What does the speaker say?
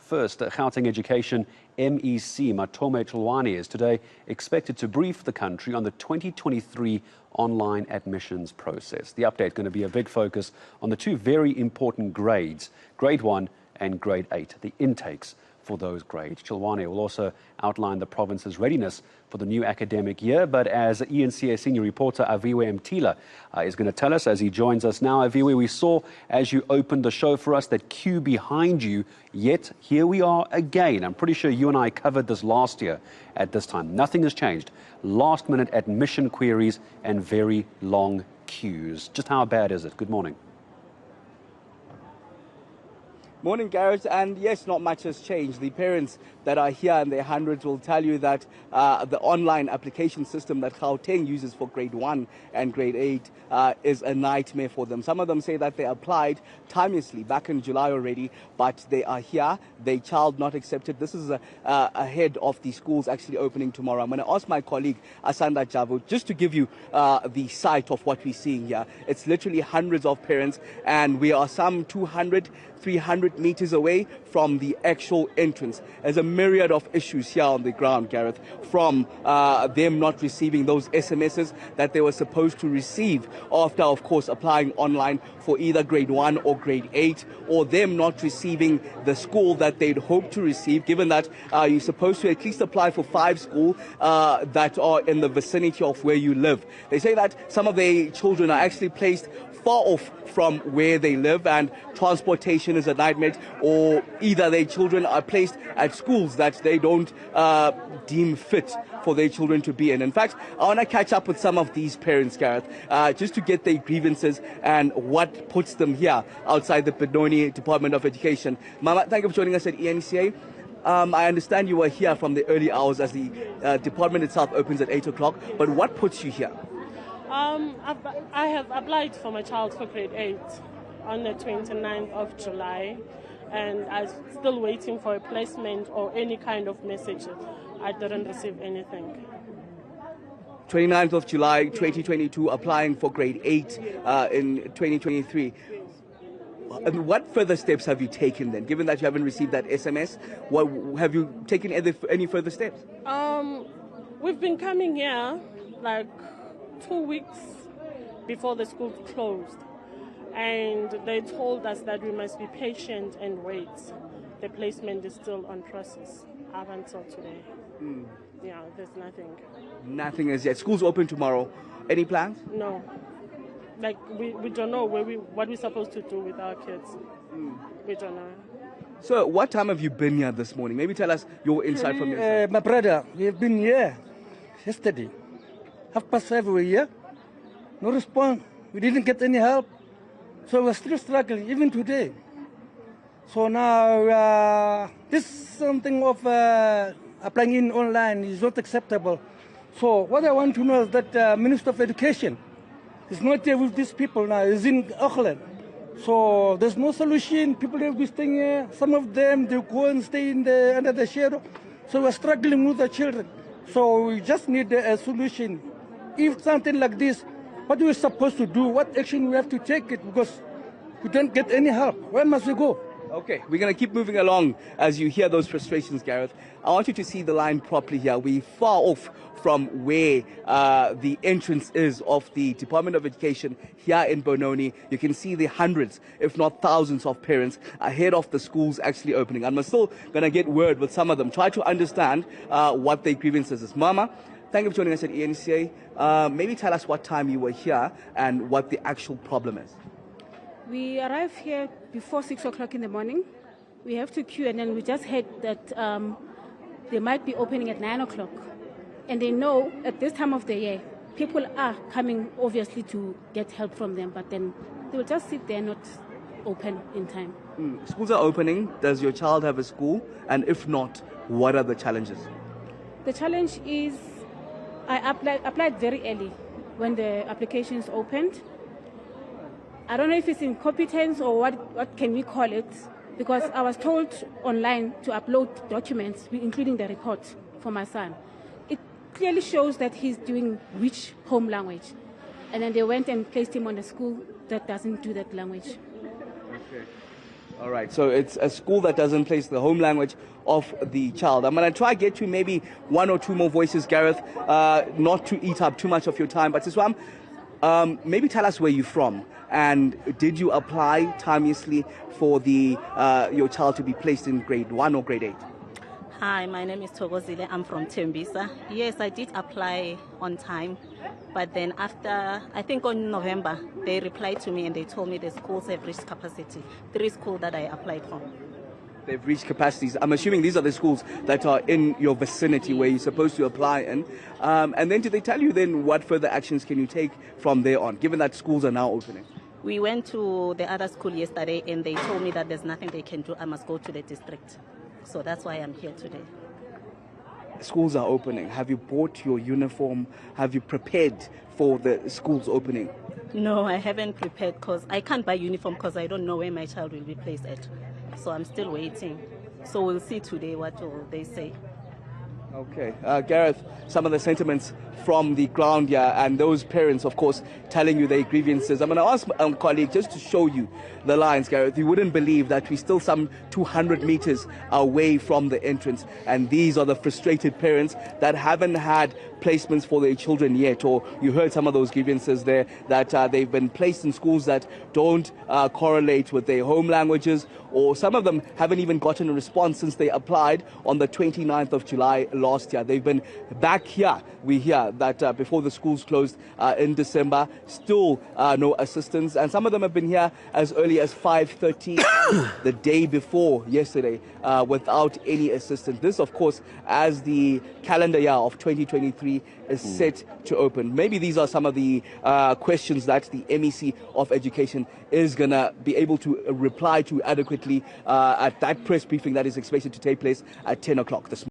first, Gauteng Education MEC Matome Tlwane is today expected to brief the country on the 2023 online admissions process. The update is going to be a big focus on the two very important grades, Grade 1 and Grade 8, the intakes for those grades. Tlwane will also outline the province's readiness for the new academic year, but as eNCA senior reporter Aviwe Mtila is going to tell us as he joins us now. Aviwe, we saw as you opened the show for us that queue behind you, yet here we are again. I'm pretty sure you and I covered this last year at this time. Nothing has changed. Last minute admission queries and very long queues. Just how bad is it? Good morning. Morning, Garrett, and yes, not much has changed. The parents that are here in their hundreds will tell you that the online application system that Gauteng uses for Grade 1 and Grade 8 is a nightmare for them. Some of them say that they applied timelessly back in July already, but they are here, their child not accepted. This is ahead of the schools actually opening tomorrow. I'm going to ask my colleague Asanda Javu just to give you the sight of what we're seeing here. It's literally hundreds of parents, and we are some 200, 300 meters away from the actual entrance. There's a myriad of issues here on the ground, Gareth, from them not receiving those SMSs that they were supposed to receive after, of course, applying online for either Grade 1 or Grade 8, or them not receiving the school that they'd hoped to receive, given that you're supposed to at least apply for 5 schools that are in the vicinity of where you live. They say that some of their children are actually placed far off from where they live, and transportation is a nightmare, or either their children are placed at schools that they don't deem fit for their children to be in. In fact, I want to catch up with some of these parents, Gareth, just to get their grievances and what puts them here outside the Benoni Department of Education. Mama, thank you for joining us at eNCA. I understand you were here from the early hours as the department itself opens at 8 o'clock, but what puts you here? I have applied for my child for Grade 8 on the 29th of July, and I'm still waiting for a placement or any kind of message. I didn't receive anything. 29th of July 2022, applying for Grade 8 in 2023. And what further steps have you taken then, given that you haven't received that SMS? What have you taken any further steps? We've been coming here like 2 weeks before the school closed, and they told us that we must be patient and wait. The placement is still on process up until today. Yeah, there's nothing. Nothing as yet. School's open tomorrow. Any plans? No. Like, we don't know what we're supposed to do with our kids. We don't know. So, what time have you been here this morning? Maybe tell us your insight from your side. My brother, we've been here yesterday. 5:30 we were here. No response. We didn't get any help. So we're still struggling, even today. So now this something of applying in online is not acceptable. So what I want to know is that Minister of Education is not here with these people now. He's in Auckland. So there's no solution. People will be staying here. Some of them, they go and stay under the shadow. So we're struggling with the children. So we just need a solution. If something like this, what are we supposed to do? What action we have to take it? Because we don't get any help. Where must we go? Okay, we're going to keep moving along as you hear those frustrations, Gareth. I want you to see the line properly here. We're far off from where the entrance is of the Department of Education here in Benoni. You can see the hundreds, if not thousands of parents ahead of the schools actually opening. And we're still going to get word with some of them, try to understand what their grievances is. Mama, thank you for joining us at eNCA. Maybe tell us what time you were here and what the actual problem is. We arrived here before 6 o'clock in the morning. We have to queue, and then we just heard that they might be opening at 9 o'clock. And they know at this time of the year, people are coming obviously to get help from them, but then they will just sit there, not open in time. Schools are opening. Does your child have a school? And if not, what are the challenges? The challenge is I applied very early when the applications opened. I don't know if it's incompetence or what can we call it, because I was told online to upload documents, including the report for my son. It clearly shows that he's doing which home language. And then they went and placed him on a school that doesn't do that language. Okay. All right, so it's a school that doesn't place the home language of the child. I'm going to try to get to maybe one or two more voices, Gareth, not to eat up too much of your time. But Siswam, maybe tell us where you're from, and did you apply timeously for your child to be placed in grade 1 or grade 8? Hi, my name is Thokozile. I'm from Tembisa. Yes, I did apply on time, but then after, I think on November, they replied to me and they told me the schools have reached capacity. 3 schools that I applied for. They've reached capacities. I'm assuming these are the schools that are in your vicinity where you're supposed to apply in. And then did they tell you then what further actions can you take from there on, given that schools are now opening? We went to the other school yesterday and they told me that there's nothing they can do. I must go to the district. So that's why I'm here today. Schools are opening. Have you bought your uniform? Have you prepared for the schools opening? No, I haven't prepared because I can't buy uniform because I don't know where my child will be placed at. So I'm still waiting. So we'll see today what will they say. Okay. Gareth, some of the sentiments from the ground here, and those parents, of course, telling you their grievances. I'm going to ask my colleague just to show you the lines, Gareth. You wouldn't believe that we're still some 200 meters away from the entrance, and these are the frustrated parents that haven't had placements for their children yet, or you heard some of those grievances there, that they've been placed in schools that don't correlate with their home languages, or some of them haven't even gotten a response since they applied on the 29th of July last year. They've been back here. We hear that before the schools closed in December, still no assistance, and some of them have been here as early as 5:30 the day before yesterday without any assistance. This, of course, as the calendar year of 2023 is set to open. Maybe these are some of the questions that the MEC of Education is going to be able to reply to adequately at that press briefing that is expected to take place at 10 o'clock this morning.